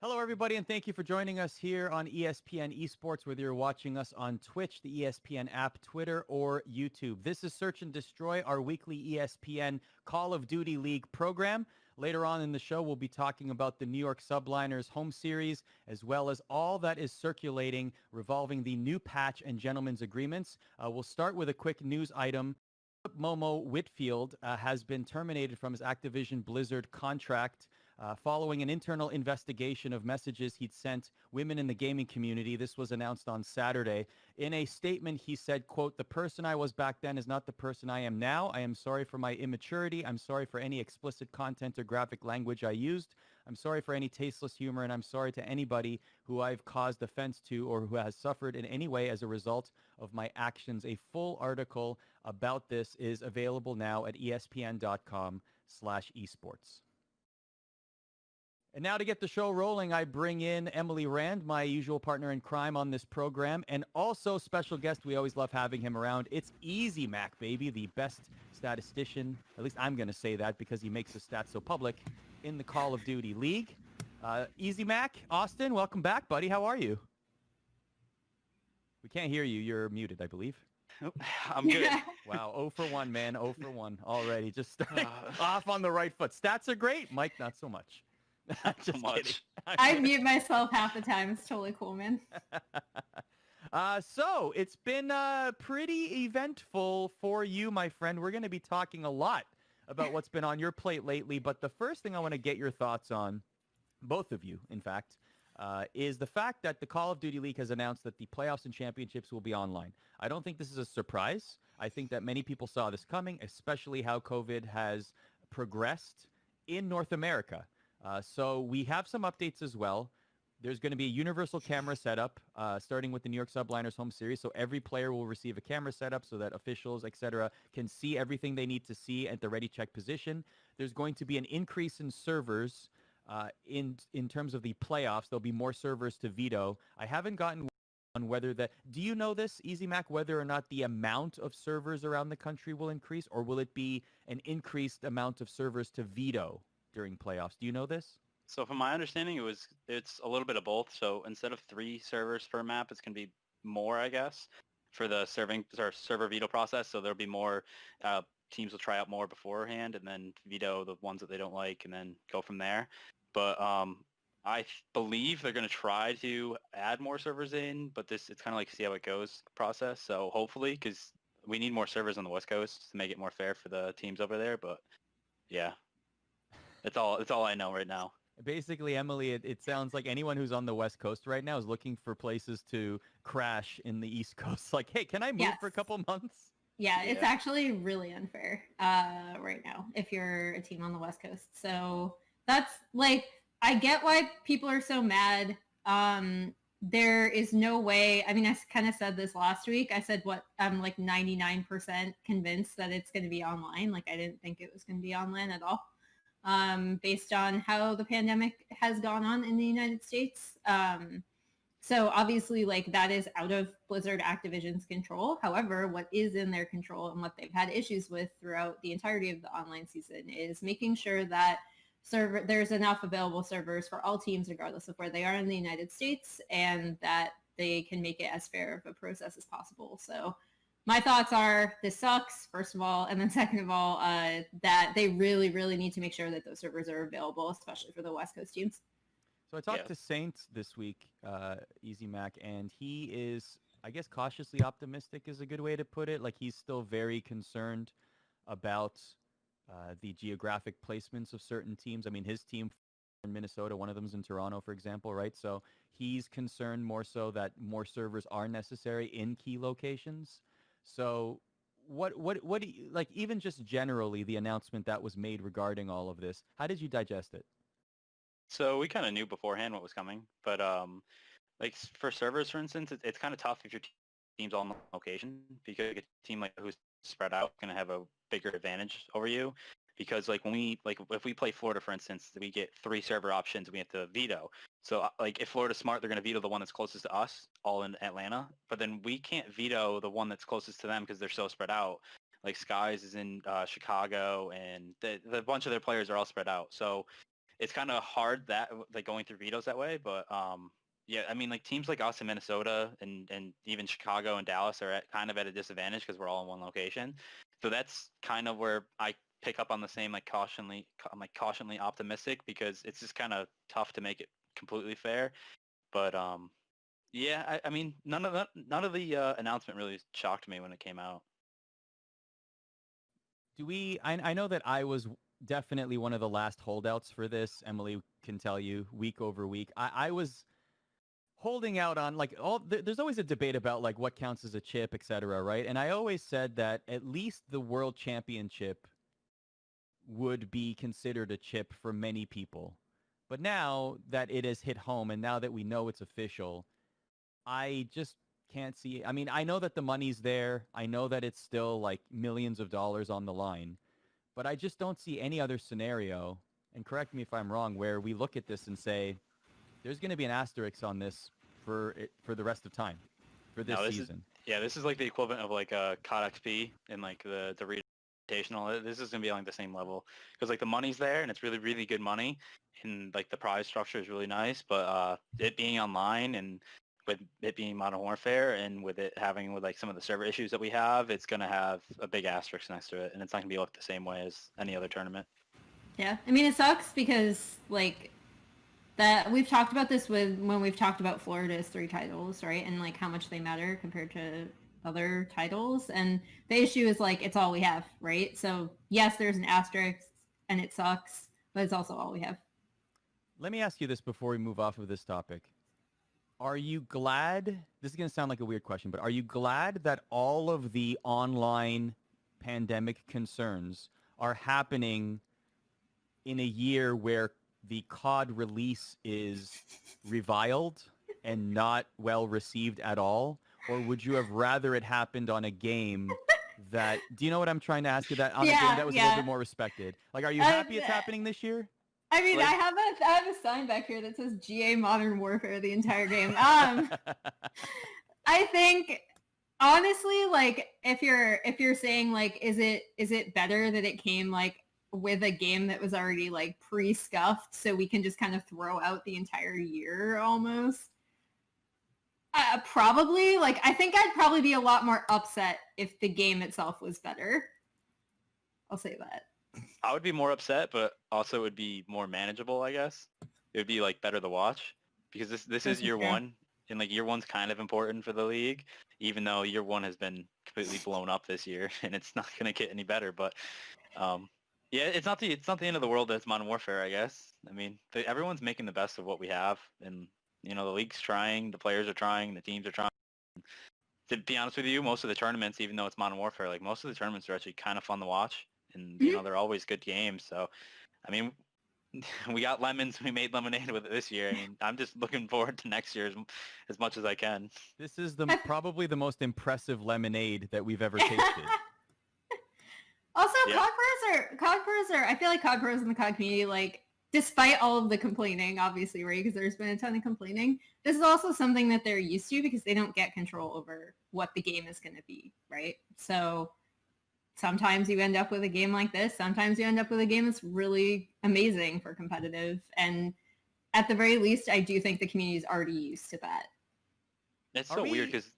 Hello, everybody, and thank you for joining us here on ESPN ESPORTS, whether you're watching us on Twitch, the ESPN app, Twitter, or YouTube. This is Search and Destroy, our weekly ESPN Call of Duty League program. Later on in the show, we'll be talking about the New York Subliners Home Series, as well as all that is circulating revolving the new patch and gentlemen's agreements. We'll start with a quick news item. Momo Whitfield has been terminated from his Activision Blizzard contract following an internal investigation of messages he'd sent women in the gaming community. This was announced on Saturday. In a statement, he said, quote, "The person I was back then is not the person I am now. I am sorry for my immaturity. I'm sorry for any explicit content or graphic language I used. I'm sorry for any tasteless humor, and I'm sorry to anybody who I've caused offense to or who has suffered in any way as a result of my actions." A full article about this is available now at espn.com/esports. And now to get the show rolling, I bring in Emily Rand, my usual partner in crime on this program, and also special guest. We always love having him around. It's Easy Mac, baby, the best statistician. At least I'm going to say that because he makes his stats so public in the Call of Duty League. Easy Mac, Austin, welcome back, buddy. How are you? We can't hear you. You're muted, I believe. Oh, I'm good. Wow, 0 for 1, man. 0 for 1 already. Just starting off on the right foot. Stats are great. Mike, not so much. Not so much. I mute myself half the time. It's totally cool, man. So it's been pretty eventful for you, my friend. We're going to be talking a lot about what's been on your plate lately. But the first thing I want to get your thoughts on, both of you, in fact, is the fact that the Call of Duty League has announced that the playoffs and championships will be online. I don't think this is a surprise. I think that many people saw this coming, especially how COVID has progressed in North America. So we have some updates as well. There's going to be a universal camera setup starting with the New York Subliners Home Series. So every player will receive a camera setup so that officials, etc., can see everything they need to see at the ready check position. There's going to be an increase in servers in terms of the playoffs. There'll be more servers to veto. I haven't gotten on whether that. Do you know this, Easy Mac, whether or not the amount of servers around the country will increase, or will it be an increased amount of servers to veto during playoffs? Do you know this? So from my understanding, it's a little bit of both. So instead of 3 servers per map, it's going to be more, I guess, for the server veto process. So there'll be more teams will try out more beforehand and then veto the ones that they don't like and then go from there. But I believe they're going to try to add more servers in, but it's kind of like see how it goes process. So hopefully, because we need more servers on the West Coast to make it more fair for the teams over there. But yeah, it's all I know right now. Basically, Emily, it sounds like anyone who's on the West Coast right now is looking for places to crash in the East Coast. Like, hey, can I move for a couple months? Yeah, it's actually really unfair right now if you're a team on the West Coast. So that's like, I get why people are so mad. There is no way. I mean, I kind of said this last week. I said I'm like 99% convinced that it's going to be online. Like, I didn't think it was going to be online at all. Based on how the pandemic has gone on in the United States. So obviously, like, that is out of Blizzard Activision's control. However, what is in their control and what they've had issues with throughout the entirety of the online season is making sure that there's enough available servers for all teams, regardless of where they are in the United States, and that they can make it as fair of a process as possible. So my thoughts are this sucks, first of all, and then second of all, that they really, really need to make sure that those servers are available, especially for the West Coast teams. So I talked to Saint this week, Easy Mac, and he is, I guess, cautiously optimistic is a good way to put it. Like, he's still very concerned about the geographic placements of certain teams. I mean, his team in Minnesota, one of them's in Toronto, for example, right? So he's concerned more so that more servers are necessary in key locations. So what do you, like, even just generally the announcement that was made regarding all of this, how did you digest it? So we kind of knew beforehand what was coming, but like for servers, for instance, it's kind of tough if your team's all on location, because a team like who's spread out going to have a bigger advantage over you. Because like if we play Florida, for instance, we get 3 server options, we have to veto. So like if Florida's smart, they're going to veto the one that's closest to us, all in Atlanta. But then we can't veto the one that's closest to them because they're so spread out. Like Skies is in Chicago, and the bunch of their players are all spread out. So it's kind of hard that like going through vetoes that way. But yeah, I mean, like teams like us in Minnesota and even Chicago and Dallas are kind of at a disadvantage because we're all in one location. So that's kind of where I pick up on the same I'm like cautionally optimistic because it's just kind of tough to make it completely fair. But yeah, I mean, none of the announcement really shocked me when it came out. I know that I was definitely one of the last holdouts for this. Emily can tell you week over week. I was holding out on like there's always a debate about like what counts as a chip, et cetera, right? And I always said that at least the world championship would be considered a chip for many people. But now that it has hit home and now that we know it's official, I just can't see. I mean, I know that the money's there. I know that it's still like millions of dollars on the line, but I just don't see any other scenario. And correct me if I'm wrong, where we look at this and say, there's going to be an asterisk on this for the rest of time, for this season. This is like the equivalent of like a COD XP and like the Invitational. This is going to be on like the same level because like the money's there and it's really, really good money and like the prize structure is really nice, but it being online and with it being Modern Warfare and with it having with like some of the server issues that we have, it's going to have a big asterisk next to it and it's not going to be looked the same way as any other tournament. Yeah. I mean, it sucks because like that we've talked about this when we've talked about Florida's 3 titles, right? And like how much they matter compared to other titles. And the issue is like, it's all we have, right? So yes, there's an asterisk and it sucks, but it's also all we have. Let me ask you this before we move off of this topic. Are you glad, this is going to sound like a weird question, but are you glad that all of the online pandemic concerns are happening in a year where the COD release is reviled and not well received at all? Or would you have rather it happened on a game that, do you know what I'm trying to ask you, that on a game that was a little bit more respected? Like, are you happy it's happening this year? I mean, I have a sign back here that says GA Modern Warfare the entire game. I think honestly, like if you're saying like, is it better that it came like with a game that was already like pre-scuffed so we can just kind of throw out the entire year almost? Probably. Like, I think I'd probably be a lot more upset if the game itself was better. I'll say that. I would be more upset, but also it would be more manageable, I guess. It would be like better to watch because this is year one, and like year one's kind of important for the league, even though year one has been completely blown up this year, and it's not going to get any better. But yeah, it's not the end of the world that it's Modern Warfare, I guess. I mean, everyone's making the best of what we have, and you know the league's trying, the players are trying, the teams are trying. To be honest with you, most of the tournaments, even though it's Modern Warfare, like most of the tournaments are actually kind of fun to watch. And, you know, they're always good games. So, I mean, we got lemons. We made lemonade with it this year. I mean, I'm just looking forward to next year as much as I can. This is probably the most impressive lemonade that we've ever tasted. Also, COD pros are, I feel like COD pros in the COD community, like, despite all of the complaining, obviously, right, because there's been a ton of complaining, this is also something that they're used to because they don't get control over what the game is going to be, right? So sometimes you end up with a game like this. Sometimes you end up with a game that's really amazing for competitive. And at the very least, I do think the community is already used to that. It's so weird because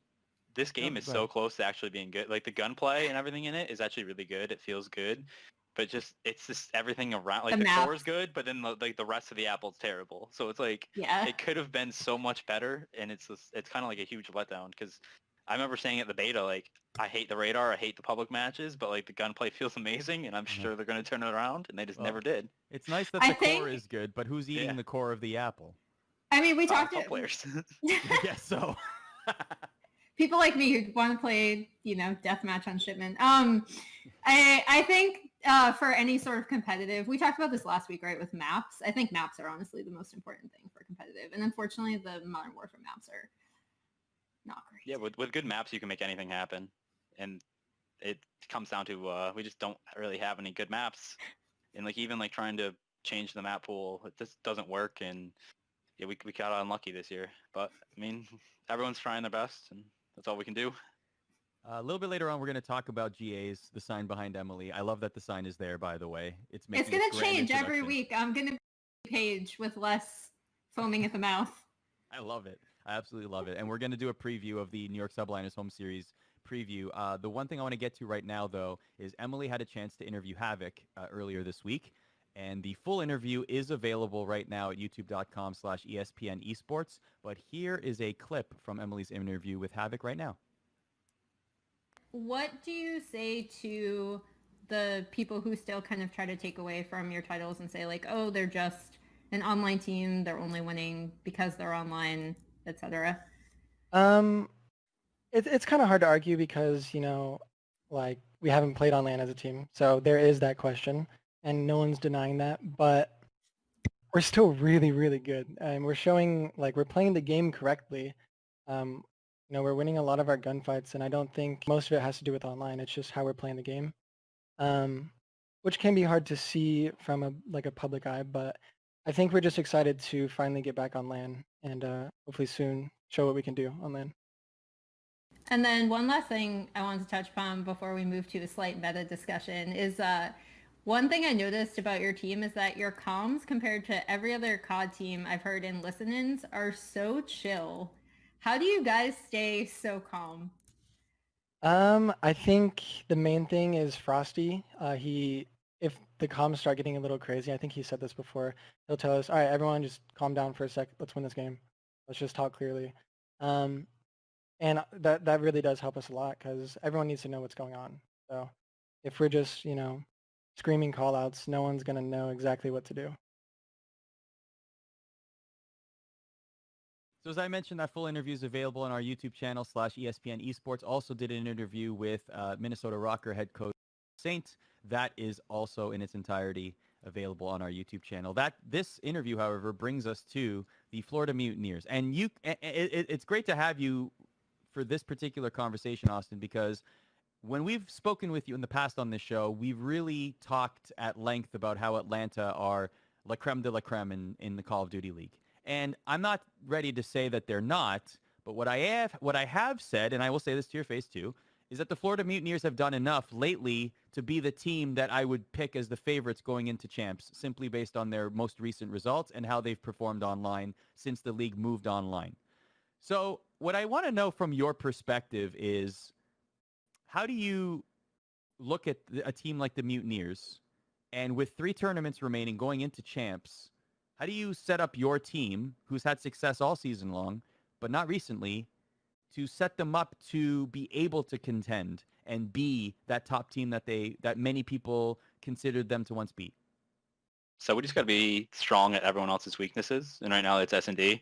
this game is so close to actually being good. Like the gunplay and everything in it is actually really good. It feels good. But it's just everything around. Like the core is good, but then the rest of the apple's terrible. So it's like it could have been so much better. And it's kind of like a huge letdown because I remember saying at the beta, like, I hate the radar, I hate the public matches, but like the gunplay feels amazing, and I'm sure they're going to turn it around, and they just never did. It's nice that the core is good, but who's eating the core of the apple? I mean, we talked to players. I guess so. People like me who want to play, you know, deathmatch on shipment. I think for any sort of competitive, we talked about this last week, right, with maps. I think maps are honestly the most important thing for competitive, and unfortunately, the Modern Warfare maps are not great. Yeah, with good maps, you can make anything happen. And it comes down to we just don't really have any good maps. And like even like trying to change the map pool, it just doesn't work. And yeah, we got unlucky this year. But I mean, everyone's trying their best, and that's all we can do. A little bit later on, we're going to talk about GA's, the sign behind Emily. I love that the sign is there, by the way. It's going to change every week. I'm going to be page with less foaming at the mouth. I love it. I absolutely love it. And we're going to do a preview of the New York Subliners Home Series preview. The one thing I want to get to right now, though, is Emily had a chance to interview Havoc earlier this week. And the full interview is available right now at youtube.com/ESPN esports. But here is a clip from Emily's interview with Havoc right now. What do you say to the people who still kind of try to take away from your titles and say like, oh, they're just an online team, they're only winning because they're online, etc.? It's kind of hard to argue because, like we haven't played on LAN as a team. So there is that question and no one's denying that, but we're still really, really good. And we're showing like we're playing the game correctly. We're winning a lot of our gunfights and I don't think most of it has to do with online. It's just how we're playing the game, which can be hard to see from a public eye, but I think we're just excited to finally get back on LAN and hopefully soon show what we can do on LAN. And then one last thing I wanted to touch upon before we move to a slight meta discussion is one thing I noticed about your team is that your comms compared to every other COD team I've heard in listen-ins are so chill. How do you guys stay so calm? I think the main thing is Frosty. If the comms start getting a little crazy, I think he said this before, he'll tell us, all right, everyone just calm down for a sec. Let's win this game. Let's just talk clearly. And that really does help us a lot because everyone needs to know what's going on. So if we're just, screaming call-outs, no one's going to know exactly what to do. So as I mentioned, that full interview is available on our YouTube channel /ESPN esports. Also did an interview with Minnesota Rocker head coach Saint. That is also in its entirety available on our YouTube channel. This interview, however, brings us to the Florida Mutineers. And it's great to have you for this particular conversation, Austin, because when we've spoken with you in the past on this show, we've really talked at length about how Atlanta are la creme de la creme in the Call of Duty League. And I'm not ready to say that they're not, but what I have said, and I will say this to your face too, is that the Florida Mutineers have done enough lately to be the team that I would pick as the favorites going into champs, simply based on their most recent results and how they've performed online since the league moved online. So what I want to know from your perspective is, how do you look at a team like the Mutineers, and with 3 tournaments remaining going into champs, how do you set up your team, who's had success all season long, but not recently, to set them up to be able to contend and be that top team that many people considered them to once be? So we just got to be strong at everyone else's weaknesses, and right now it's S&D.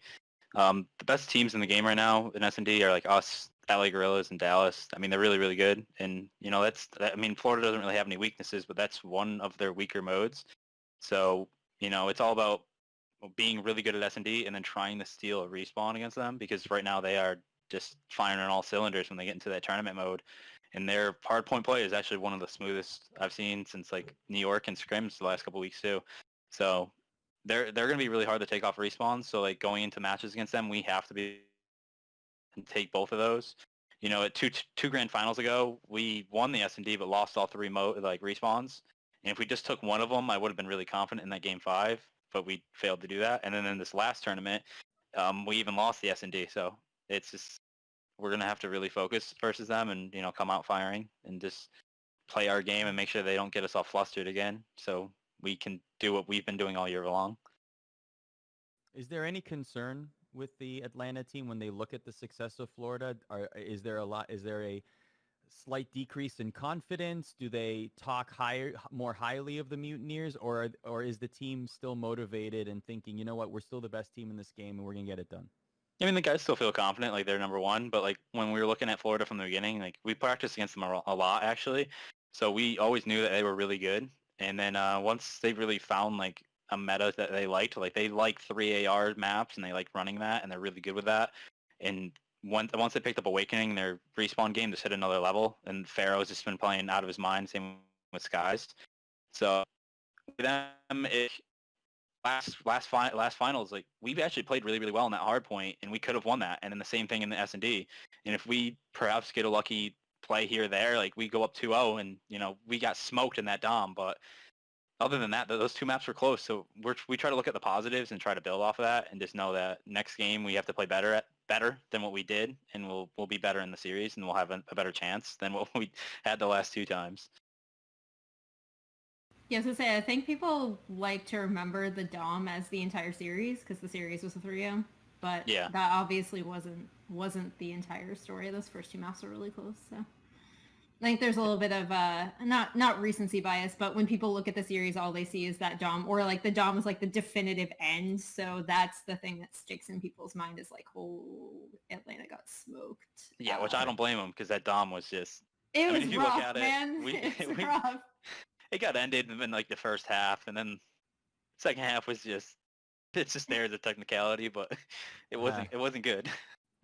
The best teams in the game right now in S&D are like us, LA Gorillas, and Dallas. I mean, they're really, really good. And, Florida doesn't really have any weaknesses, but that's one of their weaker modes. So, it's all about being really good at S&D and then trying to steal a respawn against them, because right now they are just firing on all cylinders when they get into that tournament mode. And their hard point play is actually one of the smoothest I've seen since like New York and Scrims the last couple of weeks too. So they're going to be really hard to take off respawns. So like going into matches against them, we have to be and take both of those. At two grand finals ago, we won the S&D but lost all 3 respawns. And if we just took one of them, I would have been really confident in that game 5, but we failed to do that. And then in this last tournament, we even lost the S&D. So it's just, we're going to have to really focus versus them and, come out firing and just play our game and make sure they don't get us all flustered again, so we can do what we've been doing all year long. Is there any concern with the Atlanta team when they look at the success of Florida? Is there a slight decrease in confidence? Do they talk more highly of the Mutineers, or is the team still motivated and thinking, you know what, we're still the best team in this game and we're going to get it done? I mean, the guys still feel confident, like they're number one, but like when we were looking at Florida from the beginning, like we practiced against them a lot actually. So we always knew that they were really good. And then once they really found like a meta that they liked, like they like 3 AR maps and they like running that and they're really good with that. And once they picked up Awakening, their respawn game just hit another level, and Pharaoh's just been playing out of his mind, same with Skies. So with them, last finals, like we've actually played really, really well in that hard point, and we could have won that. And then the same thing in the S&D. And if we perhaps get a lucky play here or there, like we go up 2-0 and we got smoked in that dom, but other than that, those two maps were close. So we try to look at the positives and try to build off of that, and just know that next game we have to play better than what we did, and we'll be better in the series, and we'll have a better chance than what we had the last two times. Yeah, so say I think people like to remember the Dom as the entire series because the series was a 3-0, but Yeah. that obviously wasn't the entire story. Those first two maps were really close, so. I think there's a little bit of not recency bias, but when people look at the series, all they see is that Dom, or like the Dom is like the definitive end. So that's the thing that sticks in people's mind is like, oh, Atlanta got smoked. Yeah, which I don't blame them because that Dom was just. It was if you rough, look at it, man. It's rough. It got ended in like the first half, and then second half was just. It's just there as a technicality, but it wasn't good.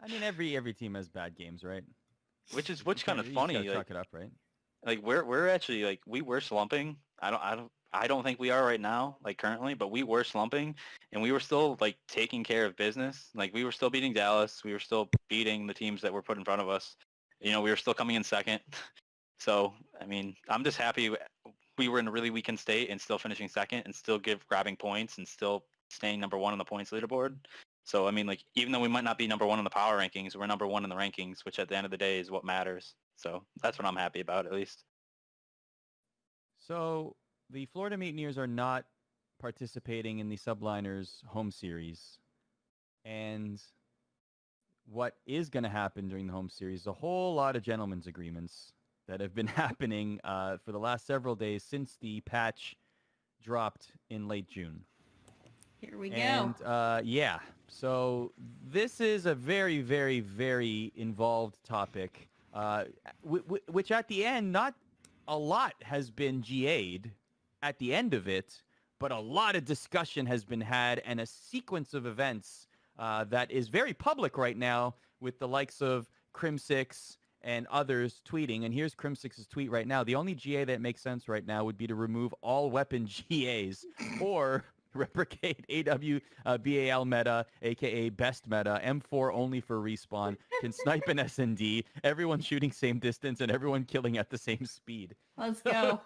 I mean, every team has bad games, right? Which kind of You just funny. gotta Like, chalk it up, right? like we're actually like we were slumping. I don't think we are right now, like currently, but we were slumping, and we were still like taking care of business. Like we were still beating Dallas. We were still beating the teams that were put in front of us. We were still coming in second. So I mean, I'm just happy we were in a really weakened state and still finishing second and still grabbing points and still staying number one on the points leaderboard. So, I mean, like, even though we might not be number one in the power rankings, we're number one in the rankings, which at the end of the day is what matters. So that's what I'm happy about, at least. So the Florida Mutineers are not participating in the Subliners Home Series. And what is going to happen during the Home Series, a whole lot of gentlemen's agreements that have been happening for the last several days since the patch dropped in late June. Here we go. And yeah, so this is a very, very, very involved topic, which at the end, not a lot has been GA'd at the end of it, but a lot of discussion has been had and a sequence of events that is very public right now with the likes of Crim6 and others tweeting. And here's Crim6's tweet right now. The only GA that makes sense right now would be to remove all weapon GAs or replicate BAL meta, aka best meta, M4 only for respawn, can snipe an SND, everyone shooting same distance, and everyone killing at the same speed. Let's go.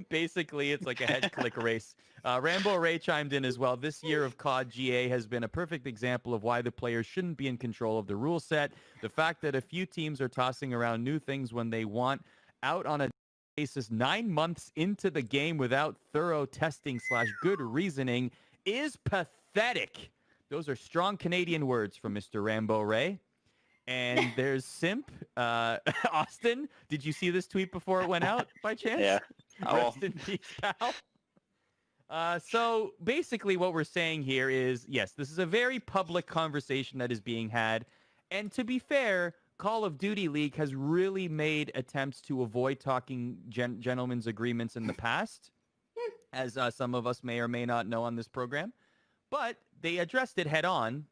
Basically, it's like a head click race. Rambo Ray chimed in as well. This year of COD GA has been a perfect example of why the players shouldn't be in control of the rule set. The fact that a few teams are tossing around new things when they want out on a basis 9 months into the game without thorough testing / good reasoning is pathetic. Those are strong Canadian words from Mr. Rambo Ray. And there's Simp. Austin, did you see this tweet before it went out by chance? Yeah. Rest in peace, pal. So basically what we're saying here is, yes, this is a very public conversation that is being had. And to be fair, Call of Duty League has really made attempts to avoid talking gentlemen's agreements in the past, as some of us may or may not know on this program. But they addressed it head on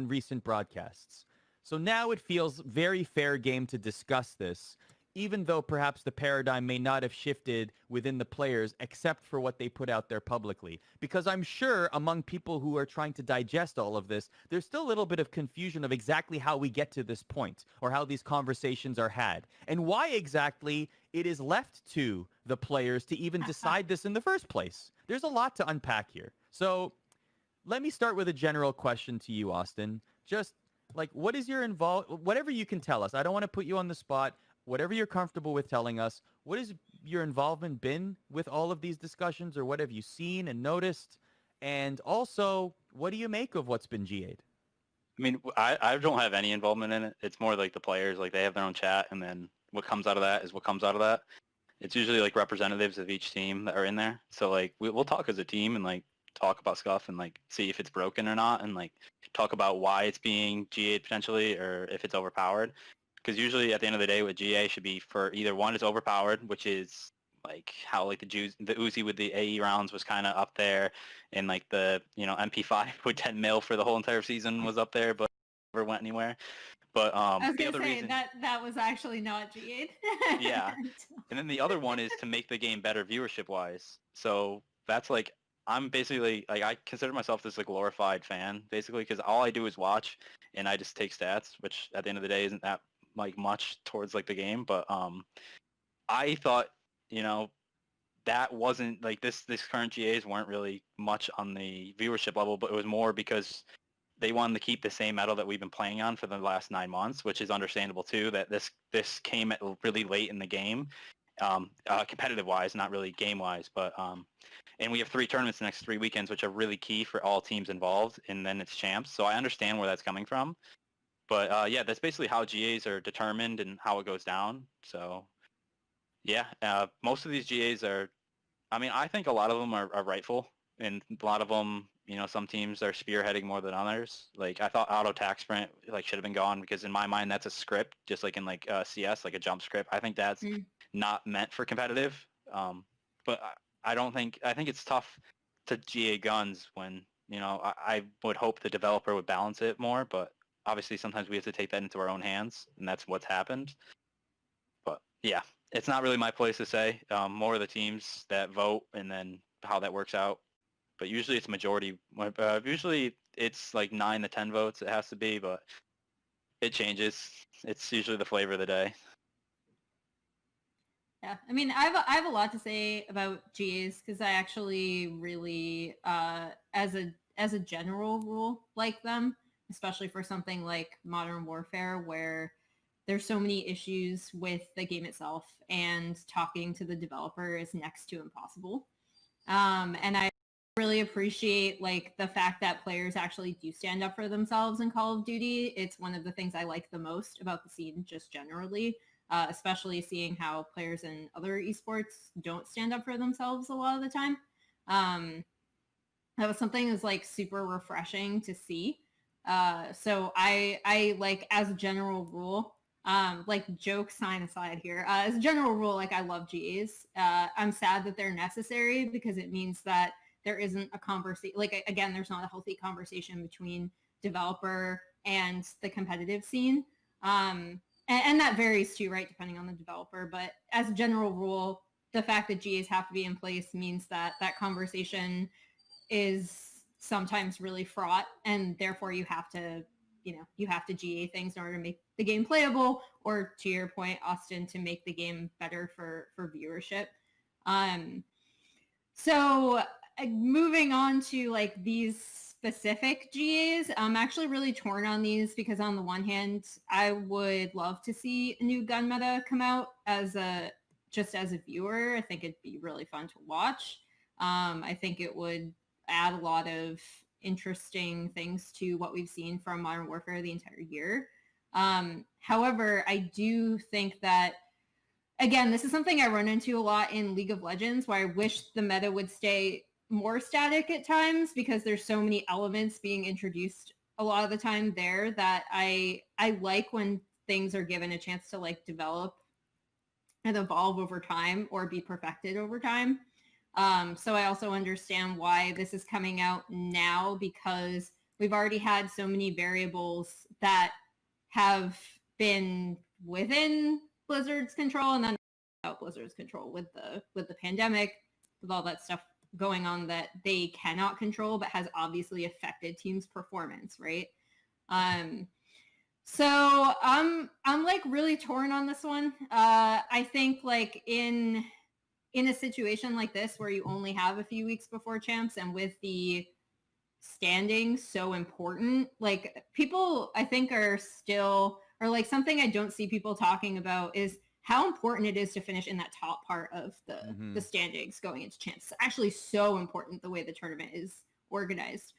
recent broadcasts. So now it feels very fair game to discuss this, even though perhaps the paradigm may not have shifted within the players except for what they put out there publicly. Because I'm sure among people who are trying to digest all of this, there's still a little bit of confusion of exactly how we get to this point or how these conversations are had and why exactly it is left to the players to even decide this in the first place. There's a lot to unpack here. So let me start with a general question to you, Austin. Just like, what is your whatever you can tell us. I don't want to put you on the spot. Whatever you're comfortable with telling us, what has your involvement been with all of these discussions, or what have you seen and noticed? And also, what do you make of what's been GA'd? I mean, I don't have any involvement in it. It's more like the players, like they have their own chat, and then what comes out of that is what comes out of that. It's usually like representatives of each team that are in there. So like we'll talk as a team and like talk about stuff and like see if it's broken or not, and like talk about why it's being GA'd potentially or if it's overpowered. Because usually at the end of the day, what GA should be for either one is overpowered, which is like how like the Uzi with the AE rounds was kind of up there, and like the MP5 with 10 mil for the whole entire season was up there, but never went anywhere. But I was the gonna other say reason, that was actually not GA'd. yeah, and then the other one is to make the game better viewership wise. So that's like I'm basically like I consider myself this like glorified fan basically because all I do is watch and I just take stats, which at the end of the day isn't that like much towards like the game, but I thought that wasn't like this current GAs weren't really much on the viewership level, but it was more because they wanted to keep the same meta that we've been playing on for the last 9 months, which is understandable too. That this came at really late in the game, competitive wise, not really game wise, but and we have 3 tournaments the next 3 weekends, which are really key for all teams involved, and then it's champs. So I understand where that's coming from, but yeah, that's basically how GAs are determined and how it goes down. So yeah, most of these GAs are. I mean, I think a lot of them are rightful, and a lot of them, some teams are spearheading more than others. Like I thought auto tax sprint should have been gone because in my mind that's a script, just like in CS, like a jump script. I think that's not meant for competitive. But I don't think I think it's tough to GA guns when I would hope the developer would balance it more, but obviously sometimes we have to take that into our own hands, and that's what's happened. But yeah, it's not really my place to say. More of the teams that vote and then how that works out. But usually it's majority. Usually it's like 9 to 10 votes. It has to be, but it changes. It's usually the flavor of the day. Yeah, I mean, I have a lot to say about GAs because I actually really, as a general rule, like them, especially for something like Modern Warfare, where there's so many issues with the game itself, and talking to the developer is next to impossible. And I really appreciate the fact that players actually do stand up for themselves in Call of Duty. It's one of the things I like the most about the scene, just generally. Especially seeing how players in other esports don't stand up for themselves a lot of the time. That was something that's super refreshing to see. So I as a general rule, joke sign aside here, as a general rule, I love GAs. I'm sad that they're necessary because it means that there isn't a conversation. Again, there's not a healthy conversation between developer and the competitive scene. And that varies too, right, depending on the developer. But as a general rule, the fact that GAs have to be in place means that that conversation is sometimes really fraught, and therefore you have to GA things in order to make the game playable, or to your point, Austin, to make the game better for viewership. So moving on to these specific GAs, I'm actually really torn on these because on the one hand, I would love to see a new gun meta come out just as a viewer. I think it'd be really fun to watch. I think it would add a lot of interesting things to what we've seen from Modern Warfare the entire year. However, I do think that, again, this is something I run into a lot in League of Legends, where I wish the meta would stay more static at times because there's so many elements being introduced a lot of the time there that I like when things are given a chance to develop and evolve over time or be perfected over time. So I also understand why this is coming out now, because we've already had so many variables that have been within Blizzard's control and then out Blizzard's control with the pandemic, with all that stuff going on that they cannot control but has obviously affected teams' performance, right? So I'm really torn on this one. I think in a situation like this where you only have a few weeks before champs, and with the standing so important, people I think are still, or something I don't see people talking about is how important it is to finish in that top part of the standings going into champs. It's actually so important the way the tournament is organized,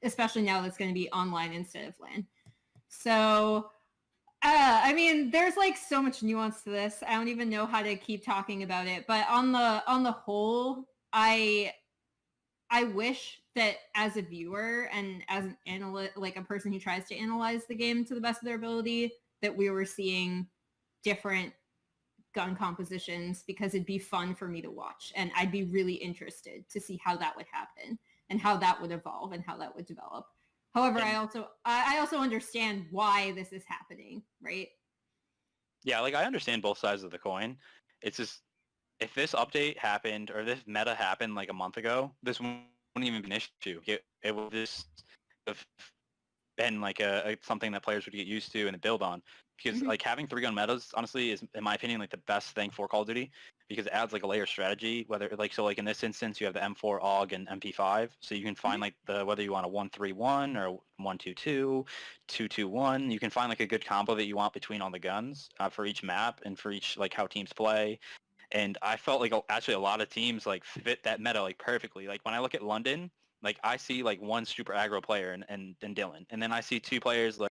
especially now that's going to be online instead of LAN. So I mean, there's so much nuance to this. I don't even know how to keep talking about it. But on the whole, I wish that as a viewer and as an analyst, a person who tries to analyze the game to the best of their ability, that we were seeing different gun compositions, because it'd be fun for me to watch, and I'd be really interested to see how that would happen and how that would evolve and how that would develop. However, I also understand why this is happening, right? Yeah, I understand both sides of the coin. It's just, if this update happened or this meta happened a month ago, this wouldn't even be an issue. It would just have been like something that players would get used to and build on. Because like having 3-gun metas, honestly, is in my opinion like the best thing for Call of Duty, because it adds like a layer of strategy. Whether like so like in this instance you have the M4 AUG and MP5, so you can find like whether you want a 1-3-1 or 1-2-2, 2-2-1. You can find like a good combo that you want between all the guns for each map and for each like how teams play. And I felt like actually a lot of teams like fit that meta like perfectly. Like when I look at London, like I see like one super aggro player and Dylan, and then I see two players like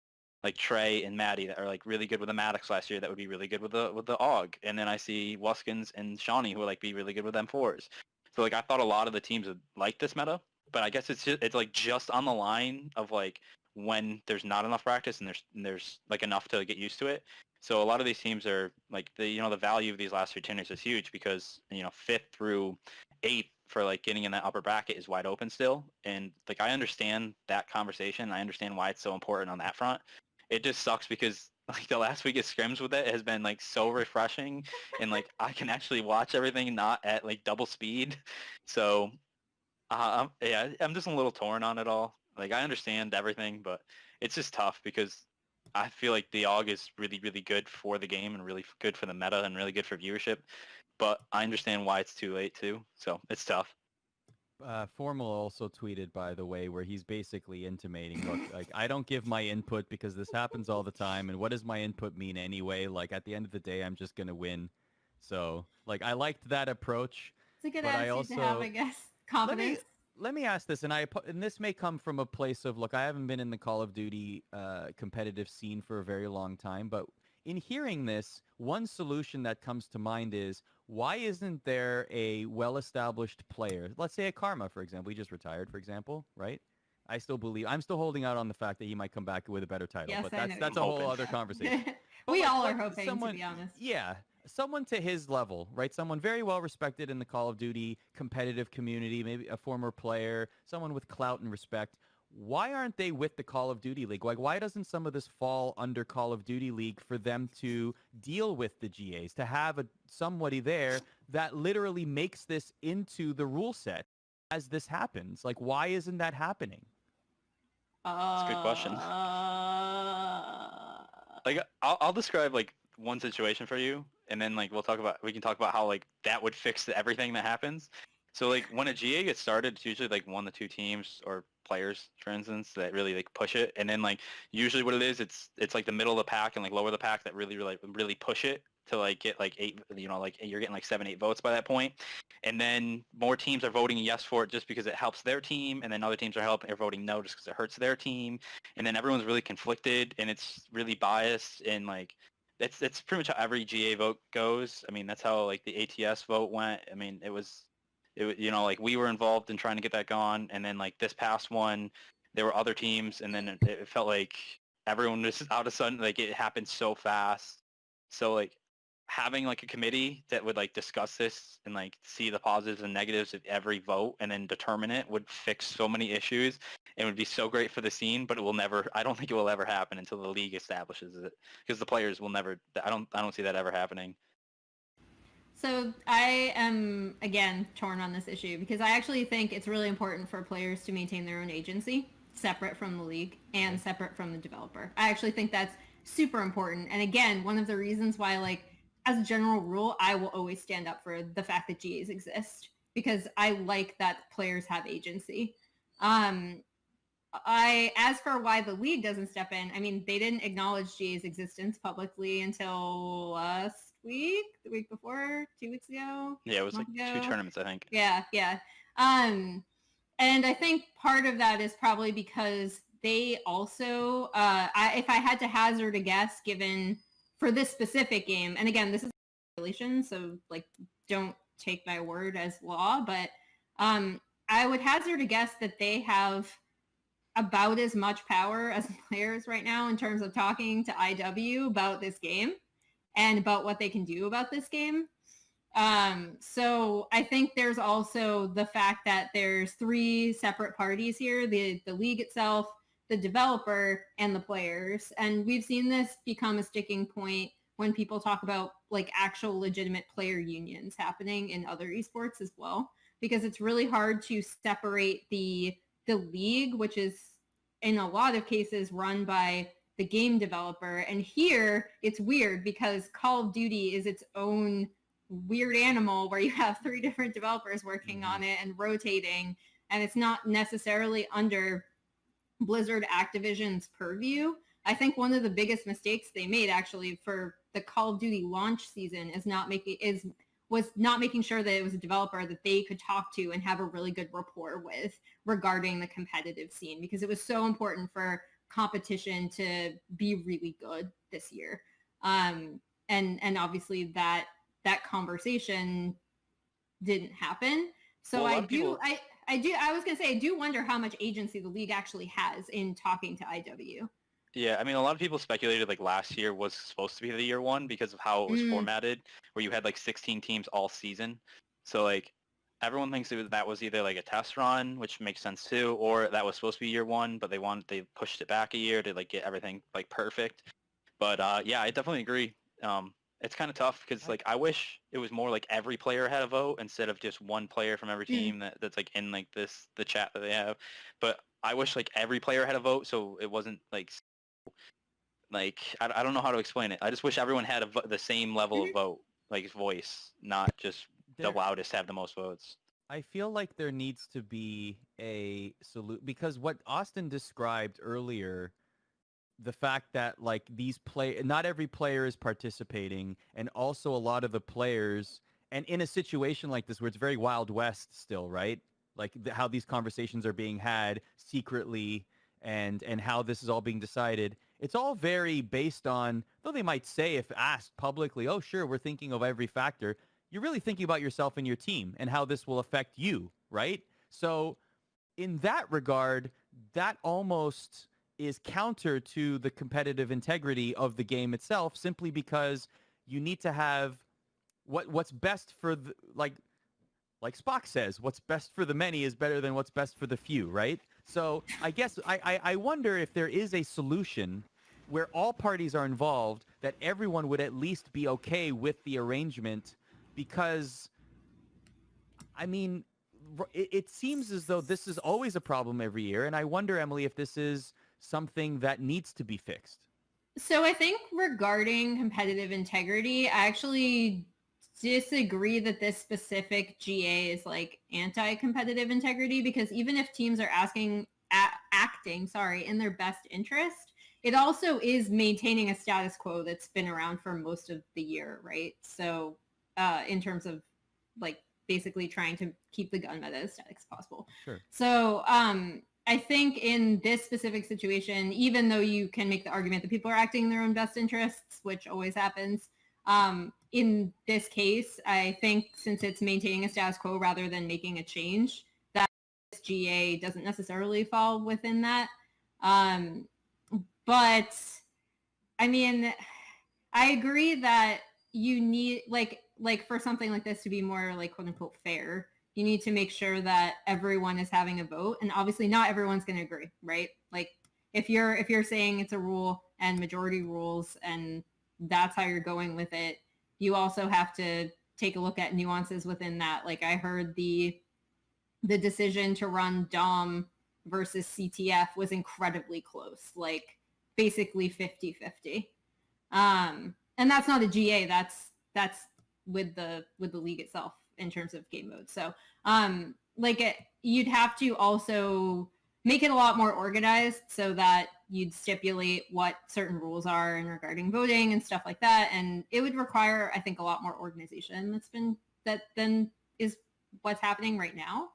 Trey and Maddie that are like really good with the Maddox last year that would be really good with the AUG, and then I see Wuskins and Shawnee who would like be really good with M4s. So like I thought a lot of the teams would like this meta, but I guess it's like just on the line of like when there's not enough practice and there's like enough to get used to it. So a lot of these teams are like the value of these last 3 tenures is huge because 5th through 8th for like getting in that upper bracket is wide open still, and like I understand that conversation. I understand why it's so important on that front. It just sucks because like the last week of scrims with it has been like so refreshing, and like I can actually watch everything not at like double speed. So yeah, I'm just a little torn on it all. Like I understand everything, but it's just tough because I feel like the AUG is really, really good for the game and really good for the meta and really good for viewership. But I understand why it's too late too. So it's tough. Formal also tweeted, by the way, where he's basically intimating, look, like I don't give my input because this happens all the time, and what does my input mean anyway? Like at the end of the day, I'm just gonna win. So like I liked that approach. It's a good but I attitude also to have, I guess. let me Confidence. let me ask this, and this may come from a place of look, I haven't been in the Call of Duty competitive scene for a very long time, but in hearing this, one solution that comes to mind is why isn't there a well-established player? Let's say a Karma, for example. He just retired, for example, right? I'm still holding out on the fact that he might come back with a better title, Yes, but I know that's you a whole hoping. other conversation. But We like, all are like hoping, someone, to be honest. yeah, someone to his level, right? Someone very well respected in the Call of Duty competitive community, maybe a former player, someone with clout and respect. Why aren't they with the Call of Duty League? Like, why doesn't some of this fall under Call of Duty League for them to deal with the GAs, to have somebody there that literally makes this into the rule set as this happens? Like, why isn't that happening? That's a good question. Like I'll describe like one situation for you, and then like we can talk about how like that would fix everything that happens. So like when a GA gets started, it's usually like 1 to 2 teams or players, for instance, that really like push it, and then like usually what it is, it's like the middle of the pack and like lower the pack that really push it to like get like 8, like you're getting like 7-8 votes by that point, and then more teams are voting yes for it just because it helps their team, and then other teams are voting no just because it hurts their team, and then everyone's really conflicted and it's really biased, and like that's pretty much how every GA vote goes. I mean, that's how like the ATS vote went. I mean, it like we were involved in trying to get that gone, and then like this past one there were other teams, and then it felt like everyone was out of sudden, like it happened so fast. So like having like a committee that would like discuss this and like see the positives and negatives of every vote and then determine it would fix so many issues and would be so great for the scene, but I don't think it will ever happen until the league establishes it, because the players will never, I don't see that ever happening. So I am, again, torn on this issue because I actually think it's really important for players to maintain their own agency separate from the league and separate from the developer. I actually think that's super important. And again, one of the reasons why, like, as a general rule, I will always stand up for the fact that GAs exist because I like that players have agency. As for why the league doesn't step in, I mean, they didn't acknowledge GA's existence publicly until last week, the week before, 2 weeks ago. Yeah, it was like 2 tournaments, I think. Yeah. And I think part of that is probably because they also, if I had to hazard a guess, given for this specific game, and again, this is regulation, so like don't take my word as law, but I would hazard a guess that they have about as much power as players right now in terms of talking to IW about this game and about what they can do about this game. So I think there's also the fact that there's 3 separate parties here, the league itself, the developer, and the players. And we've seen this become a sticking point when people talk about like actual legitimate player unions happening in other esports as well, because it's really hard to separate the league, which is in a lot of cases run by the game developer. And here it's weird because Call of Duty is its own weird animal where you have 3 different developers working on it and rotating, and it's not necessarily under Blizzard Activision's purview. I think one of the biggest mistakes they made actually for the Call of Duty launch season was not making sure that it was a developer that they could talk to and have a really good rapport with regarding the competitive scene, because it was so important for competition to be really good this year. And obviously that conversation didn't happen. So Well, I was going to say, I do wonder how much agency the league actually has in talking to IW. Yeah, I mean, a lot of people speculated like last year was supposed to be the year one because of how it was formatted, where you had like 16 teams all season. So like everyone thinks that was either like a test run, which makes sense too, or that was supposed to be year one, but they pushed it back a year to like get everything like perfect. But yeah, I definitely agree. It's kind of tough because like I wish it was more like every player had a vote instead of just one player from every team that's like in like the chat that they have. But I wish like every player had a vote, so it wasn't like I don't know how to explain it. I just wish everyone had the same level of vote, like voice, not just the loudest have the most votes. I feel like there needs to be a solution, because what Austin described earlier, the fact that like not every player is participating, and also a lot of the players, and in a situation like this where it's very Wild West still, right? Like how these conversations are being had secretly, and how this is all being decided. It's all very based on, though they might say if asked publicly, oh, sure, we're thinking of every factor. You're really thinking about yourself and your team and how this will affect you, right? So in that regard, that almost is counter to the competitive integrity of the game itself, simply because you need to have what's best for the, like Spock says, what's best for the many is better than what's best for the few, right? So I guess I wonder if there is a solution where all parties are involved, that everyone would at least be okay with the arrangement, because, I mean, it seems as though this is always a problem every year, and I wonder, Emily, if this is something that needs to be fixed. So I think regarding competitive integrity, I actually disagree that this specific GA is like anti-competitive integrity, because even if teams are acting in their best interest, it also is maintaining a status quo that's been around for most of the year, right? So in terms of like basically trying to keep the gun meta as static as possible. Sure. So I think in this specific situation, even though you can make the argument that people are acting in their own best interests, which always happens, in this case, I think since it's maintaining a status quo rather than making a change, that this GA doesn't necessarily fall within that. But I mean, I agree that you need like for something like this to be more like quote unquote fair, you need to make sure that everyone is having a vote, and obviously not everyone's going to agree, right? Like if you're saying it's a rule and majority rules and that's how you're going with it, you also have to take a look at nuances within that. Like I heard the decision to run DOM versus CTF was incredibly close, like basically 50-50. And that's not a GA, that's with the league itself in terms of game mode. So you'd have to also make it a lot more organized so that you'd stipulate what certain rules are in regarding voting and stuff like that. And it would require, I think, a lot more organization than is what's happening right now.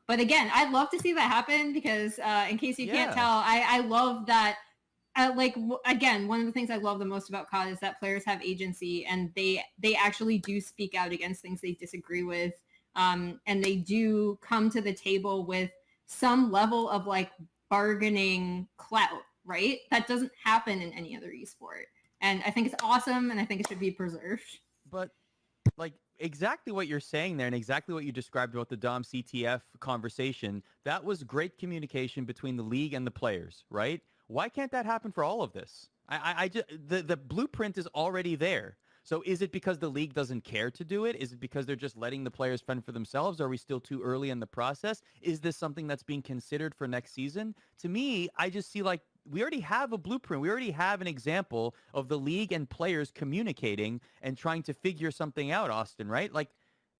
But again, I'd love to see that happen because in case you can't tell, I love that. Again, one of the things I love the most about COD is that players have agency and they actually do speak out against things they disagree with. And they do come to the table with some level of like bargaining clout, right? That doesn't happen in any other esport. And I think it's awesome and I think it should be preserved. But like exactly what you're saying there and exactly what you described about the Dom CTF conversation, that was great communication between the league and the players, right? Why can't that happen for all of this? I just, the blueprint is already there. So is it because the league doesn't care to do it? Is it because they're just letting the players fend for themselves? Are we still too early in the process? Is this something that's being considered for next season? To me, I just see like we already have a blueprint. We already have an example of the league and players communicating and trying to figure something out, Austin, right? Like,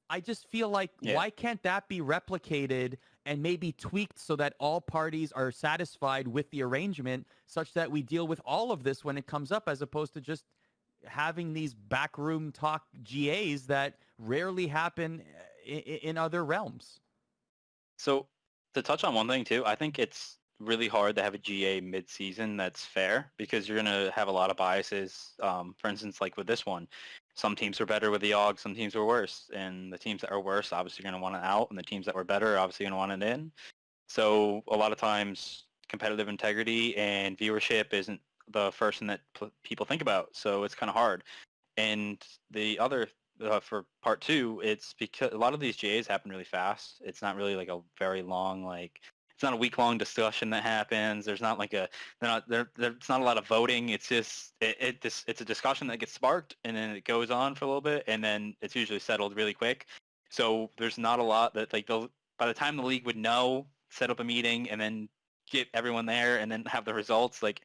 I just feel like why can't that be replicated and maybe tweaked so that all parties are satisfied with the arrangement such that we deal with all of this when it comes up as opposed to just having these backroom talk GAs that rarely happen in other realms. So to touch on one thing too, I think it's really hard to have a GA mid-season that's fair because you're going to have a lot of biases. For instance, like with this one, some teams were better with the AUG, some teams were worse. And the teams that are worse obviously going to want it out, and the teams that were better are obviously going to want it in. So a lot of times competitive integrity and viewership isn't the first thing that people think about. So it's kind of hard. And the other, for part two, it's because a lot of these GAs happen really fast. It's not really like a very long, like, it's not a week-long discussion that happens. There's not like there's not a lot of voting. It's just, it's a discussion that gets sparked and then it goes on for a little bit and then it's usually settled really quick. So there's not a lot that like by the time the league would know, set up a meeting and then get everyone there and then have the results, like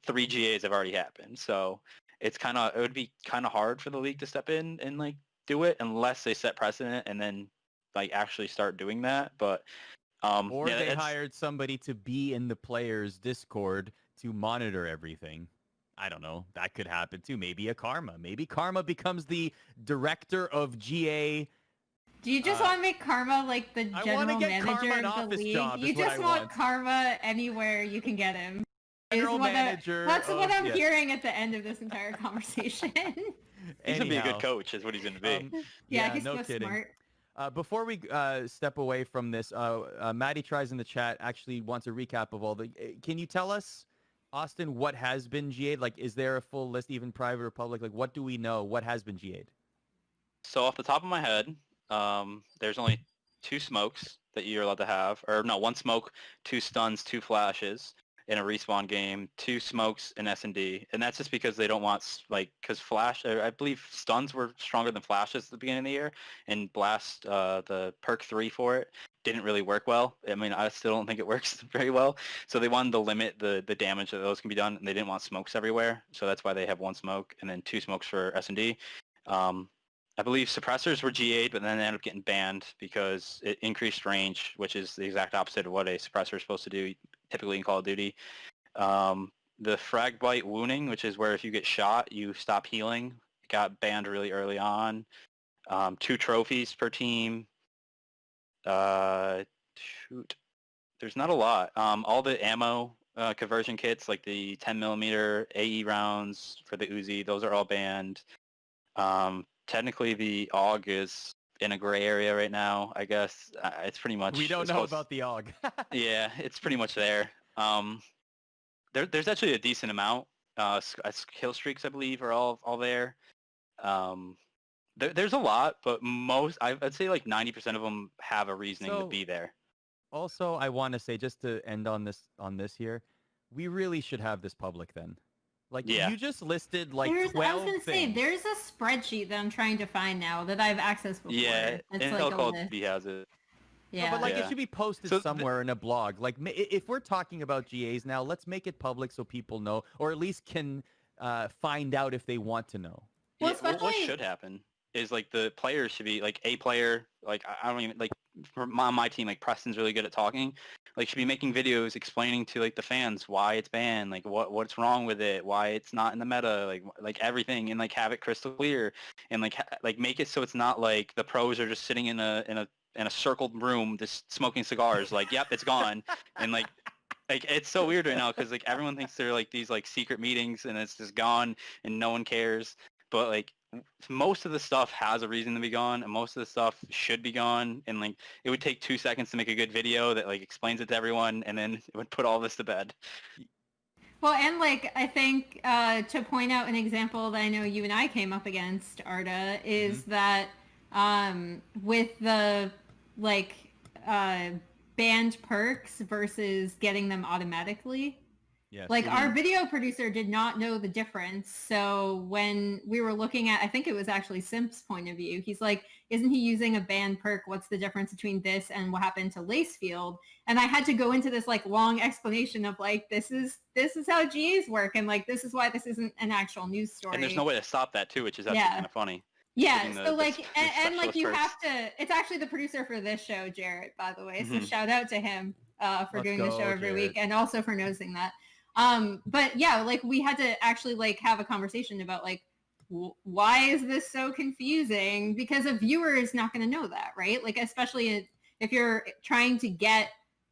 3 GAs have already happened. So it would be kind of hard for the league to step in and like do it unless they set precedent and then like actually start doing that. But or they hired somebody to be in the players' Discord to monitor everything. I don't know. That could happen too. Maybe a Karma. Maybe Karma becomes the director of GA. Do you just want to make Karma like the general manager of the league? You just want Karma anywhere you can get him. General manager. That's what I'm hearing at the end of this entire conversation. He's going to be a good coach is what he's going to be. Yeah, he's no so kidding. smart. Before we step away from this, Maddie Tries in the chat actually wants a recap of all the... Can you tell us, Austin, what has been GA'd? Like, is there a full list, even private or public? Like, what do we know? What has been GA'd? So off the top of my head, there's only 2 smokes that you're allowed to have. Or no, 1 smoke, 2 stuns, 2 flashes in a respawn game, 2 smokes in S&D. And that's just because they don't want, like, because I believe stuns were stronger than flashes at the beginning of the year, and Blast, the perk 3 for it, didn't really work well. I mean, I still don't think it works very well. So they wanted to limit the damage that those can be done, and they didn't want smokes everywhere. So that's why they have 1 smoke and then 2 smokes for S&D. I believe suppressors were GA'd, but then they ended up getting banned because it increased range, which is the exact opposite of what a suppressor is supposed to do typically in Call of Duty. The frag bite wounding, which is where if you get shot, you stop healing, got banned really early on. 2 trophies per team. There's not a lot. All the ammo conversion kits, like the 10mm AE rounds for the Uzi, those are all banned. Technically, the AUG is in a gray area right now, I guess. It's pretty much... We don't know about the AUG. Yeah, it's pretty much there. There's actually a decent amount. Kill streaks, I believe, are all there. There's a lot, but I'd say like 90% of them have a reasoning to be there. Also, I want to say, just to end on this here, we really should have this public then. Like, you just listed like 12 I was going to say, things. there's a spreadsheet that I'm trying to find now that I've accessed before. Yeah, it's Intel like Call of Duty has it. Yeah. No, but like it should be posted somewhere in a blog. Like if we're talking about GAs now, let's make it public so people know, or at least can find out if they want to know. Well, what should happen is like the players should be like a player. Like I don't even like on my team. Like Preston's really good at talking. Like should be making videos explaining to like the fans why it's banned, like what's wrong with it, why it's not in the meta, like everything, and like have it crystal clear, and like make it so it's not like the pros are just sitting in a circled room just smoking cigars. Like yep, it's gone, and like it's so weird right now because like everyone thinks they're like these like secret meetings and it's just gone and no one cares, but like most of the stuff has a reason to be gone and most of the stuff should be gone, and like it would take 2 seconds to make a good video that like explains it to everyone and then it would put all this to bed. Well, and like I think to point out an example that I know you and I came up against, Arda, is that with the like banned perks versus getting them automatically, Yes. Like our video producer did not know the difference. So when we were looking at, I think it was actually Simp's point of view, he's like, isn't he using a banned perk? What's the difference between this and what happened to Lacefield? And I had to go into this like long explanation of like, this is how GAs work. And like, this is why this isn't an actual news story. And there's no way to stop that too, which is actually kind of funny. Yeah, so like, and like you have to, it's actually the producer for this show, Jarrett, by the way. So shout out to him for doing the show every week and also for noticing that. But yeah, like we had to actually like have a conversation about like, why is this so confusing? Because a viewer is not going to know that, right? Like, especially if you're trying to get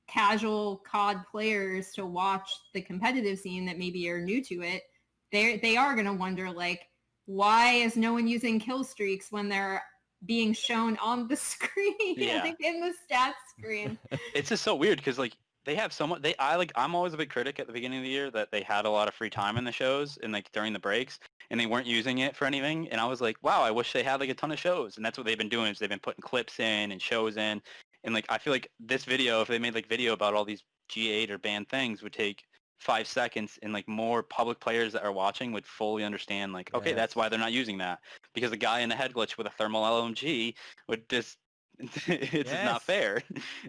casual COD players to watch the competitive scene that maybe are new to it, they are going to wonder like, why is no one using kill streaks when they're being shown on the screen, like in the stats screen? It's just so weird because like they have so much. I'm always a big critic at the beginning of the year that they had a lot of free time in the shows and like during the breaks, and they weren't using it for anything. And I was like, wow, I wish they had like a ton of shows. And that's what they've been doing is they've been putting clips in and shows in. And like I feel like this video, if they made like video about all these G8 or banned things, would take 5 seconds, and like more public players that are watching would fully understand like, okay, that's why they're not using that, because the guy in the head glitch with a thermal LMG would just it's just not fair.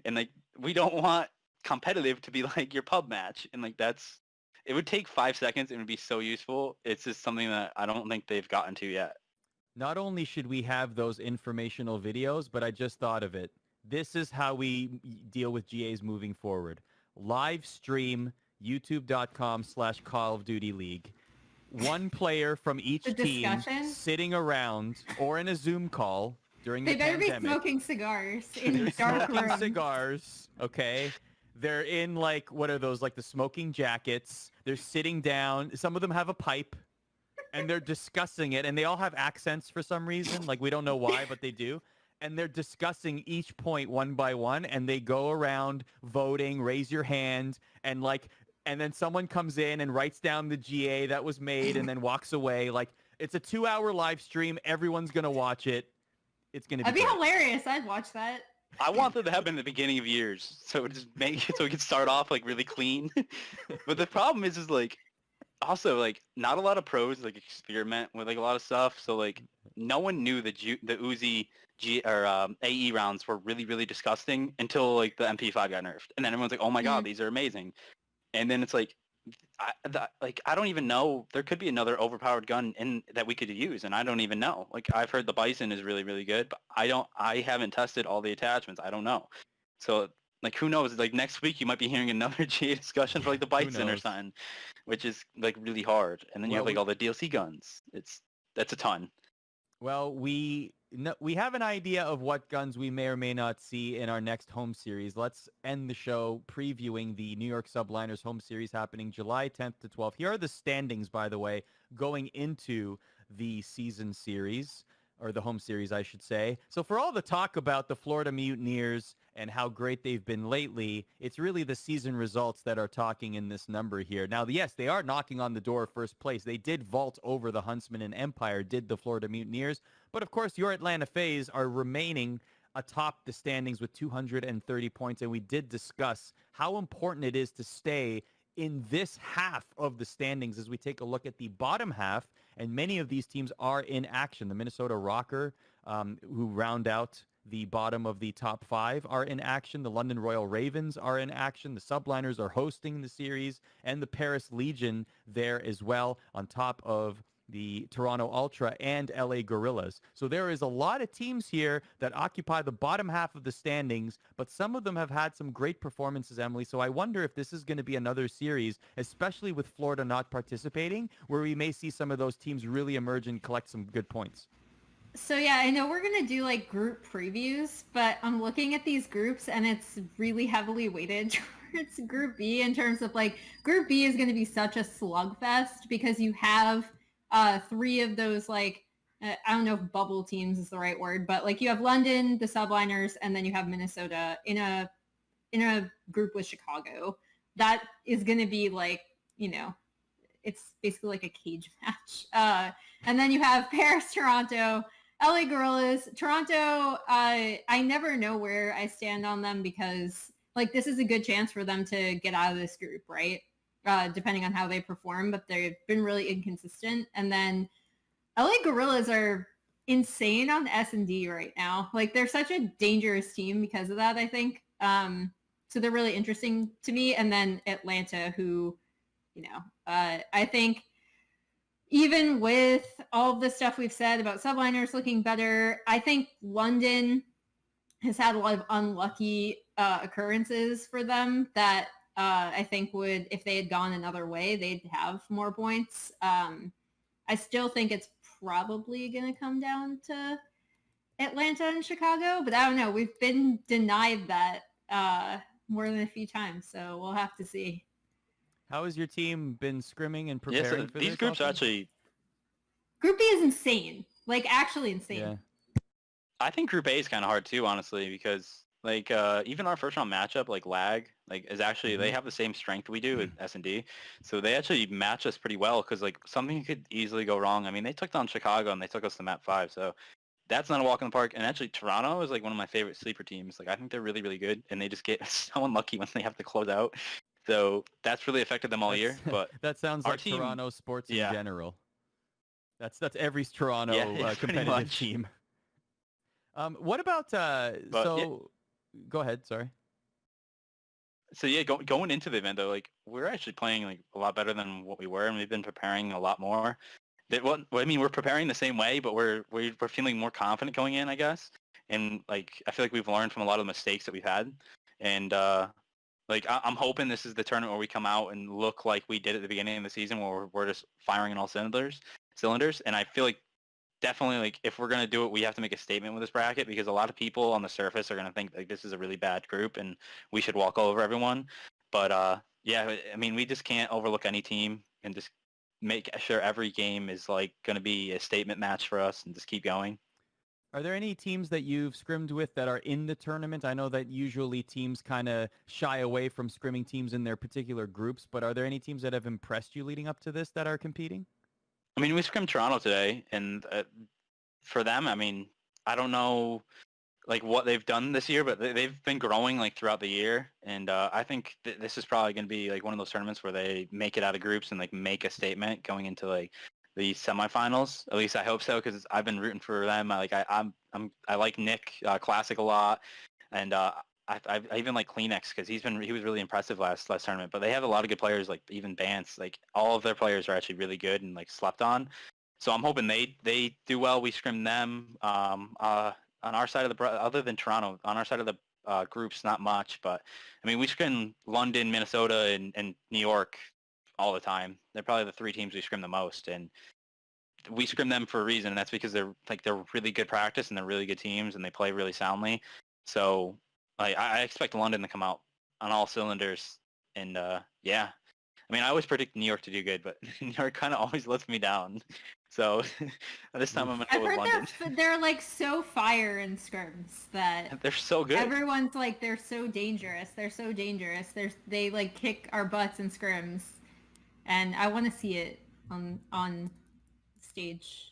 And like we don't want competitive to be like your pub match, and like it would take 5 seconds and it would be so useful. It's just something that I don't think they've gotten to yet. Not only should we have those informational videos, but I just thought of it. This is how we deal with GAs moving forward. Live stream youtube.com/Call of Duty League. One player from each team sitting around or in a Zoom call during the pandemic. They better be smoking cigars in dark rooms. Smoking cigars, okay? They're in like, what are those, like the smoking jackets. They're sitting down. Some of them have a pipe, and they're discussing it. And they all have accents for some reason. Like, we don't know why, but they do. And they're discussing each point one by one, and they go around voting, raise your hand, and like, and then someone comes in and writes down the GA that was made and then walks away. Like, it's a 2-hour live stream. Everyone's going to watch it. It's going to be That'd be hilarious. I'd watch that. I want them to happen in the beginning of years, so just make it so we can start off like really clean. But the problem is like, also like not a lot of pros like experiment with like a lot of stuff. So like no one knew the Uzi AE rounds were really, really disgusting until like the MP5 got nerfed, and then everyone's like, oh my god, these are amazing. And then it's like, I don't even know. There could be another overpowered gun that we could use, and I don't even know. Like I've heard the Bison is really, really good, but I haven't tested all the attachments. I don't know. So like who knows? Like next week you might be hearing another GA discussion for like the Bison or something, which is like really hard. And then you have like all the DLC guns. That's a ton. Well, we have an idea of what guns we may or may not see in our next home series. Let's end the show previewing the New York Subliners Home Series happening July 10th to 12th. Here are the standings, by the way, going into the season series, or the home series, I should say. So for all the talk about the Florida Mutineers and how great they've been lately, it's really the season results that are talking in this number here. Now, yes, they are knocking on the door of first place. They did vault over the Huntsmen and Empire, did the Florida Mutineers. But, of course, your Atlanta Fays are remaining atop the standings with 230 points. And we did discuss how important it is to stay in this half of the standings as we take a look at the bottom half. And many of these teams are in action. The Minnesota Rocker, who round out the bottom of the top 5, are in action. The London Royal Ravens are in action. The Subliners are hosting the series, and the Paris Legion there as well, on top of the Toronto Ultra and LA Gorillas. So there is a lot of teams here that occupy the bottom half of the standings, but some of them have had some great performances, Emily. So I wonder if this is going to be another series, especially with Florida not participating, where we may see some of those teams really emerge and collect some good points. So yeah, I know we're going to do like group previews, but I'm looking at these groups and it's really heavily weighted towards Group B in terms of like, Group B is going to be such a slugfest because you have 3 of those like, I don't know if bubble teams is the right word, but like you have London, the Subliners, and then you have Minnesota in a group with Chicago. That is going to be like, you know, it's basically like a cage match. And then you have Paris, Toronto, LA Gorillas, Toronto. I never know where I stand on them because like this is a good chance for them to get out of this group, right? depending on how they perform, but they've been really inconsistent. And then LA Gorillas are insane on S&D right now. Like they're such a dangerous team because of that, I think. So they're really interesting to me. And then Atlanta, who, I think even with all of the stuff we've said about Subliners looking better, I think London has had a lot of unlucky occurrences for them that I think would, if they had gone another way, they'd have more points. I still think it's probably going to come down to Atlanta and Chicago, but I don't know. We've been denied that more than a few times, so we'll have to see. How has your team been scrimming and preparing for these this? groups are actually... Group B is insane. Like, actually insane. Yeah. I think Group A is kind of hard too, honestly, because like even our first round matchup, like lag, like is actually they have the same strength we do at S&D, so they actually match us pretty well because like something could easily go wrong. I mean, they took down Chicago and they took us to map 5, so that's not a walk in the park. And actually, Toronto is like one of my favorite sleeper teams. Like I think they're really, really good, and they just get so unlucky when they have to close out. So that's really affected them all year. But that sounds like team, Toronto sports in general. That's every Toronto competitive team. What about go ahead, sorry. So yeah, going into the event though, like we're actually playing like a lot better than what we were, and we've been preparing a lot more. We're preparing the same way, but we're feeling more confident going in, I guess. And like I feel like we've learned from a lot of the mistakes that we've had, and like I'm hoping this is the tournament where we come out and look like we did at the beginning of the season, where we're just firing on all cylinders. And I feel like definitely, like, if we're going to do it, we have to make a statement with this bracket, because a lot of people on the surface are going to think, like, this is a really bad group and we should walk all over everyone. But, yeah, I mean, we just can't overlook any team and just make sure every game is, like, going to be a statement match for us and just keep going. Are there any teams that you've scrimmed with that are in the tournament? I know that usually teams kind of shy away from scrimming teams in their particular groups, but are there any teams that have impressed you leading up to this that are competing? I mean, we scrimmed Toronto today, and for them, I mean, I don't know, like, what they've done this year, but they've been growing, like, throughout the year, and I think this is probably going to be, like, one of those tournaments where they make it out of groups and, like, make a statement going into, like, the semifinals. At least I hope so, because I've been rooting for them. I like Nick Classic a lot, and I even like Kleenex because he was really impressive last tournament. But they have a lot of good players, like even Bance. Like all of their players are actually really good and like slept on. So I'm hoping they do well. We scrim them on our side of the other than Toronto, on our side of the groups, not much. But I mean, we scrim London, Minnesota, and New York all the time. They're probably the 3 teams we scrim the most, and we scrim them for a reason. And that's because they're really good practice and they're really good teams and they play really soundly. So I expect London to come out on all cylinders, and yeah. I mean, I always predict New York to do good, but New York kind of always lets me down. So this time I'm going to go with London. They're like so fire in scrims that they're so good. Everyone's like, they're so dangerous. They're so dangerous. They like kick our butts in scrims, and I want to see it on stage.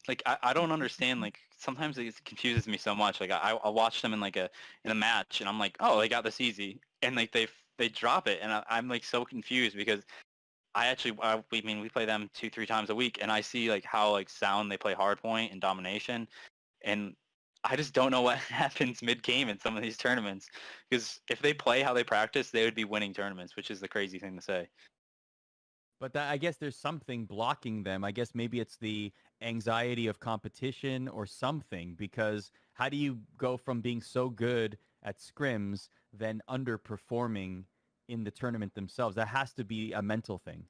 Like I don't understand. Like sometimes it confuses me so much. Like I watch them in a match, and I'm like, oh, they got this easy, and like they drop it, and I'm like so confused because we play them 2-3 times a week, and I see like how like sound they play hardpoint and domination, and I just don't know what happens mid game in some of these tournaments, because if they play how they practice, they would be winning tournaments, which is the crazy thing to say. But I guess there's something blocking them. I guess maybe it's the anxiety of competition or something, because how do you go from being so good at scrims then underperforming in the tournament themselves? That has to be a mental thing.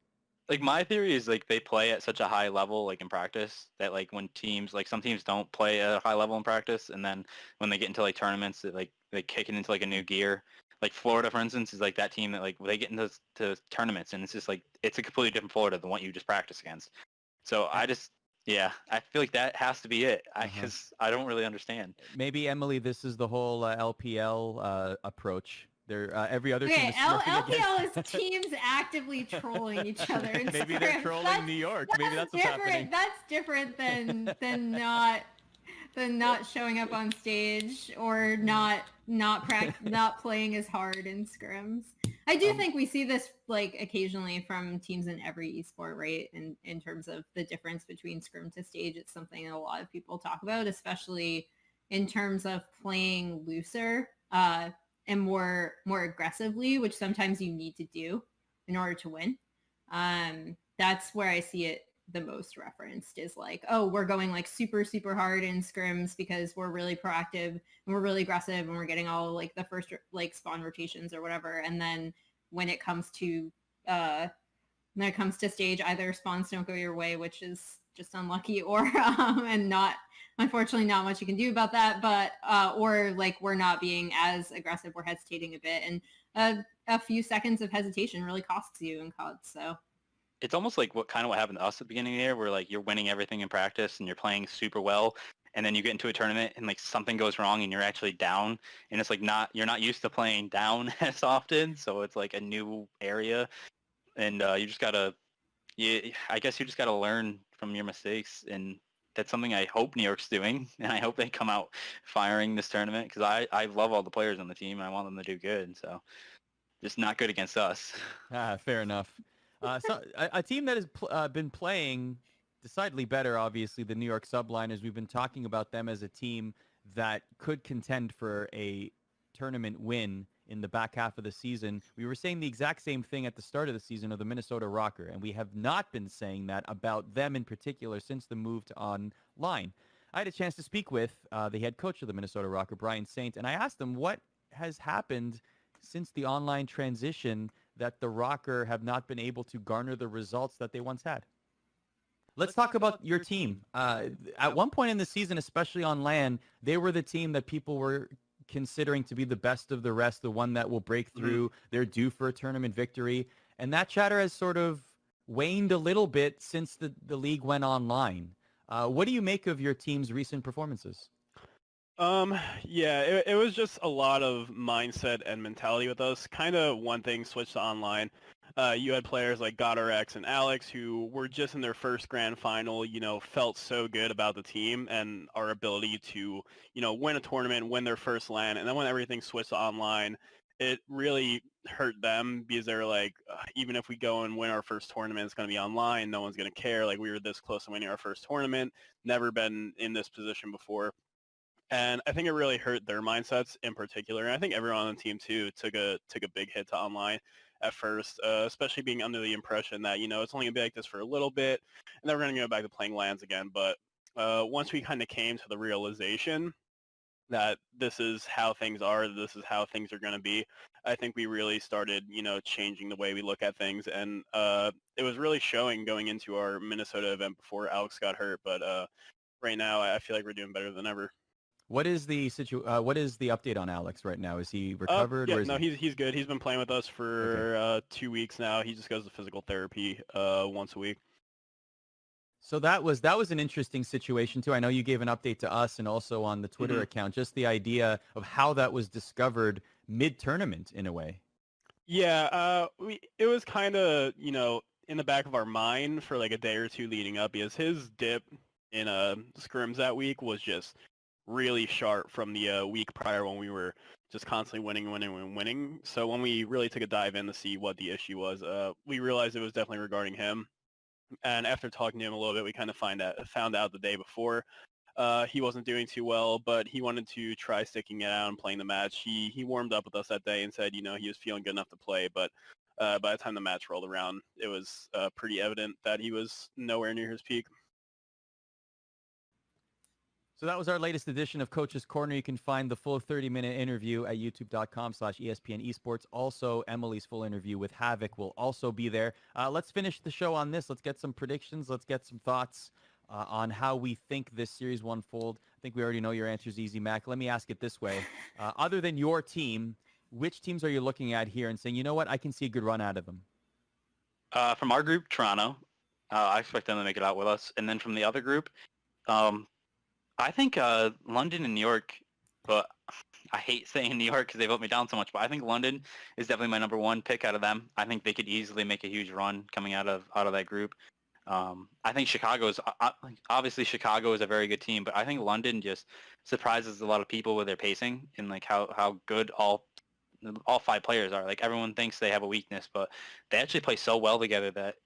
Like my theory is like they play at such a high level like in practice that like when teams, like some teams don't play at a high level in practice, and then when they get into like tournaments, they kick it into like a new gear. Like Florida, for instance, is like that team that like they get into tournaments, and it's just like it's a completely different Florida than what you just practice against. So I feel like that has to be it. Because I don't really understand. Maybe, Emily, this is the whole LPL approach. They're every other team is LPL is teams actively trolling each other. Maybe they're trolling New York. Maybe that's what's happening. That's different than not showing up on stage or not playing as hard in scrims. I do think we see this like occasionally from teams in every esport, right? In terms of the difference between scrim to stage, it's something that a lot of people talk about, especially in terms of playing looser and more aggressively, which sometimes you need to do in order to win. That's where I see it the most referenced is like, oh, we're going like super, super hard in scrims because we're really proactive and we're really aggressive and we're getting all like the first like spawn rotations or whatever. And then when it comes to stage, either spawns don't go your way, which is just unlucky, or and not, unfortunately, not much you can do about that. But or like we're not being as aggressive, we're hesitating a bit, and a few seconds of hesitation really costs you in COD. So it's almost like what happened to us at the beginning of the year, where like you're winning everything in practice and you're playing super well, and then you get into a tournament and like something goes wrong and you're actually down, and it's like you're not used to playing down as often, so it's like a new area, and I guess you just gotta learn from your mistakes, and that's something I hope New York's doing, and I hope they come out firing this tournament because I love all the players on the team and I want them to do good, so just not good against us. Fair enough. So a team that has been playing decidedly better, obviously, the New York Subliners. We've been talking about them as a team that could contend for a tournament win in the back half of the season. We were saying the exact same thing at the start of the season of the Minnesota Rocker, and we have not been saying that about them in particular since the move to online. I had a chance to speak with the head coach of the Minnesota Rocker, Brian Saint, and I asked him what has happened since the online transition that the Rocker have not been able to garner the results that they once had. Let's talk about your team. At one point in the season, especially on LAN, they were the team that people were considering to be the best of the rest, the one that will break through. Mm-hmm. They're due for a tournament victory. And that chatter has sort of waned a little bit since the league went online. What do you make of your team's recent performances? Yeah, it was just a lot of mindset and mentality with us. Kind of one thing switched to online. You had players like GodRX and Alex who were just in their first grand final, felt so good about the team and our ability to, win a tournament, win their first LAN. And then when everything switched to online, it really hurt them because they're like, even if we go and win our first tournament, it's going to be online. No one's going to care. Like, we were this close to winning our first tournament, never been in this position before. And I think it really hurt their mindsets in particular. And I think everyone on the team too took a big hit to online at first, especially being under the impression that, it's only going to be like this for a little bit and then we're going to go back to playing LANs again. But once we kind of came to the realization that this is how things are, this is how things are going to be, I think we really started, changing the way we look at things. And it was really showing going into our Minnesota event before Alex got hurt. But right now I feel like we're doing better than ever. What is the what is the update on Alex right now? Is he recovered? Yeah, no, he's good. He's been playing with us for 2 weeks now. He just goes to physical therapy once a week. So that was an interesting situation too. I know you gave an update to us and also on the Twitter account, just the idea of how that was discovered mid-tournament in a way. Yeah, it was kind of, in the back of our mind for like a day or two leading up, because his dip in scrims that week was just really sharp from the week prior when we were just constantly winning. So when we really took a dive in to see what the issue was, we realized it was definitely regarding him. And after talking to him a little bit, we kind of found out the day before he wasn't doing too well, but he wanted to try sticking it out and playing the match. He warmed up with us that day and said, he was feeling good enough to play, but by the time the match rolled around, it was pretty evident that he was nowhere near his peak. So that was our latest edition of Coach's Corner. You can find the full 30-minute interview at youtube.com/ESPN eSports. Also, Emily's full interview with Havoc will also be there. Let's finish the show on this. Let's get some predictions. Let's get some thoughts on how we think this series will unfold. I think we already know your answer is easy, Mac. Let me ask it this way. Other than your team, which teams are you looking at here and saying, you know what, I can see a good run out of them? From our group, Toronto. I expect them to make it out with us. And then from the other group, I think London and New York, but I hate saying New York because they vote me down so much, but I think London is definitely my number one pick out of them. I think they could easily make a huge run coming out of that group. I think obviously Chicago is a very good team, but I think London just surprises a lot of people with their pacing and like how good all all 5 players are. Like everyone thinks they have a weakness, but they actually play so well together that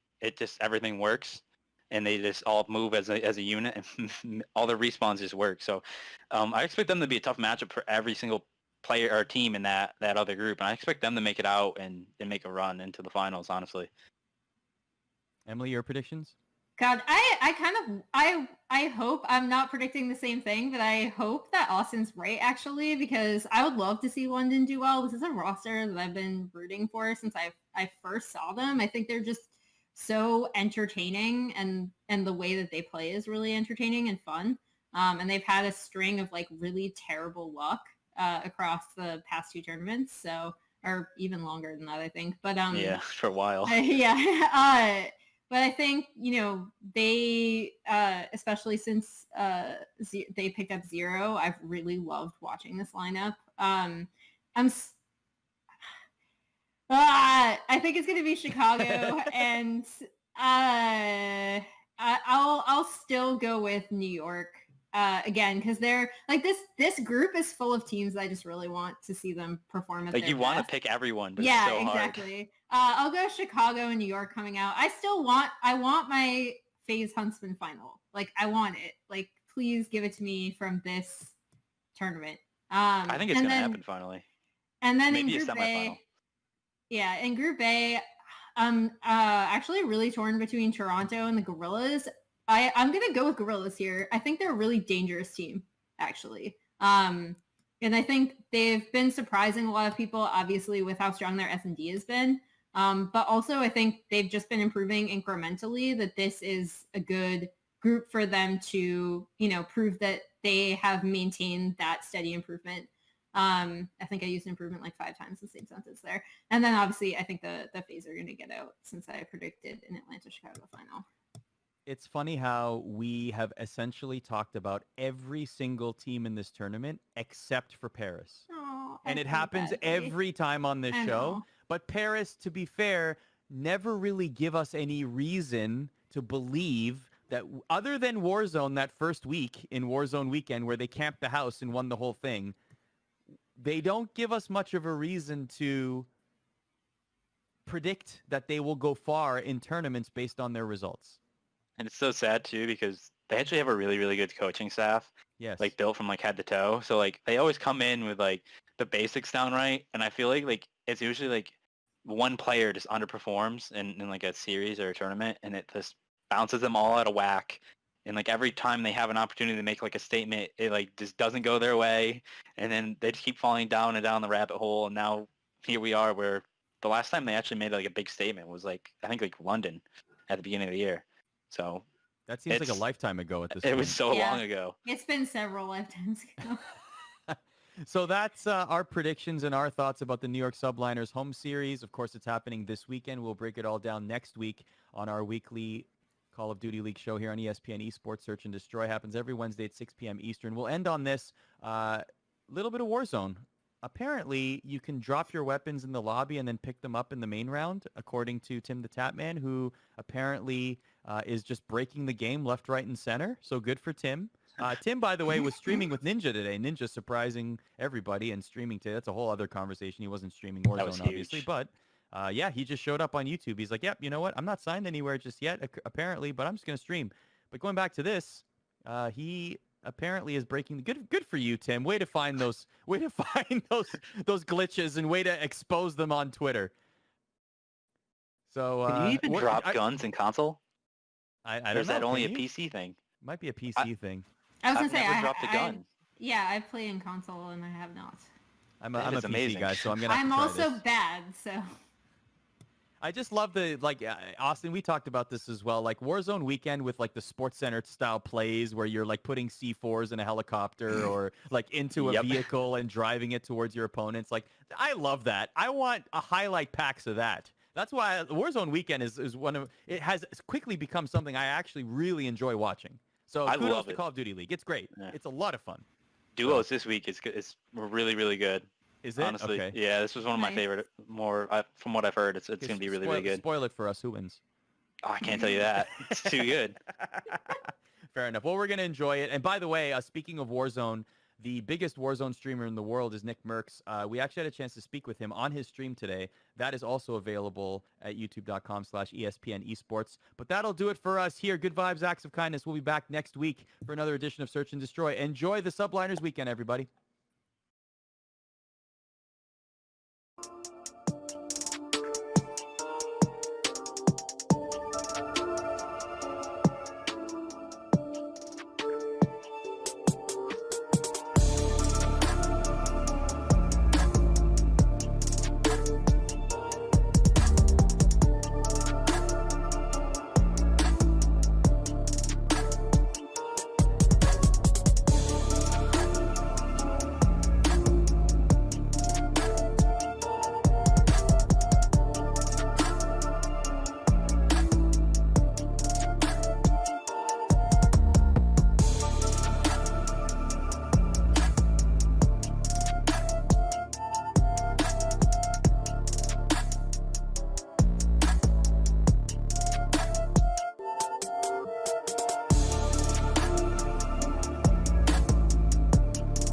everything works, and they just all move as a unit, and all the respawns just work. So I expect them to be a tough matchup for every single player or team in that other group, and I expect them to make it out and make a run into the finals, honestly. Emily, your predictions? God, I hope I'm not predicting the same thing, but I hope that Austin's right, actually, because I would love to see London do well. This is a roster that I've been rooting for since I first saw them. I think they're just so entertaining, and the way that they play is really entertaining and fun. And they've had a string of like really terrible luck across the past 2 tournaments, so, or even longer than that, I think. But yeah, for a while. Yeah. But I think, they, especially since they picked up Zero, I've really loved watching this lineup. I think it's going to be Chicago, and I'll still go with New York again, because they're like this group is full of teams that I just really want to see them perform at Like their you want to best. pick everyone, but Yeah, it's so hard. exactly. I'll go Chicago and New York coming out. I want my FaZe Huntsman final. Like, I want it. Like, please give it to me from this tournament. I think it's going to happen finally. And then Maybe in a Group semifinal. A, yeah, in Group A, I'm actually really torn between Toronto and the Gorillas. I'm going to go with Gorillas here. I think they're a really dangerous team, actually. And I think they've been surprising a lot of people, obviously, with how strong their S&D has been. But also, I think they've just been improving incrementally, that this is a good group for them to, prove that they have maintained that steady improvement. I think I used improvement like 5 times in the same sentence there. And then obviously, I think the FaZe are going to get out, since I predicted an Atlanta-Chicago final. It's funny how we have essentially talked about every single team in this tournament except for Paris. Oh, And I it feel happens badly. every time on this I show. know. But Paris, to be fair, never really give us any reason to believe that, other than Warzone that first week in Warzone weekend where they camped the house and won the whole thing, they don't give us much of a reason to predict that they will go far in tournaments based on their results. And it's so sad too, because they actually have a really, really good coaching staff. Yes. Like built from like head to toe. So like they always come in with like the basics down right. And I feel like it's usually like one player just underperforms in like a series or a tournament, and it just bounces them all out of whack. And like every time they have an opportunity to make like a statement, it like just doesn't go their way. And then they just keep falling down and down the rabbit hole. And now here we are, where the last time they actually made like a big statement was like, I think like London at the beginning of the year. So that seems like a lifetime ago at this It point. was so long ago. It's been several lifetimes ago. So that's our predictions and our thoughts about the New York Subliners Home Series. Of course, it's happening this weekend. We'll break it all down next week on our weekly Call of Duty League show here on ESPN ESPORTS. Search and Destroy happens every Wednesday at 6 p.m. Eastern. We'll end on this little bit of Warzone. Apparently, you can drop your weapons in the lobby and then pick them up in the main round, according to Tim the Tapman, who apparently is just breaking the game left, right, and center. So good for Tim. Tim, by the way, was streaming with Ninja today. Ninja surprising everybody and streaming today. That's a whole other conversation. He wasn't streaming Warzone, obviously. But, yeah, he just showed up on YouTube. He's like, yep, you know what? I'm not signed anywhere just yet, apparently, but I'm just going to stream. But going back to this, he apparently is breaking good for you, Tim. Way to find those glitches and way to expose them on Twitter. So can you even drop guns in console? I don't know. Or is that only a PC thing? Might be a PC thing. I was gonna say never dropped a gun. I play in console and I have not. I'm a PC guy, so I'm gonna. I'm also bad, so. I just love the, like, Austin, we talked about this as well, like Warzone weekend with like the Sports Center style plays where you're like putting C4s in a helicopter or like into a vehicle and driving it towards your opponents. Like, I love that. I want a highlight packs of that. That's why Warzone weekend is one of, it has quickly become something I actually really enjoy watching. So kudos to Call of Duty League. It's great. Yeah. It's a lot of fun. Duos this week is really, really good. Is it? Honestly, okay. Yeah, this was one of my favorite. From what I've heard, it's going to be really, really good. Spoil it for us. Who wins? Oh, I can't tell you that. It's too good. Fair enough. Well, we're going to enjoy it. And by the way, speaking of Warzone, the biggest Warzone streamer in the world is Nick Merckx. We actually had a chance to speak with him on his stream today. That is also available at youtube.com/ESPN esports. But that'll do it for us here. Good vibes, acts of kindness. We'll be back next week for another edition of Search and Destroy. Enjoy the Subliners weekend, everybody.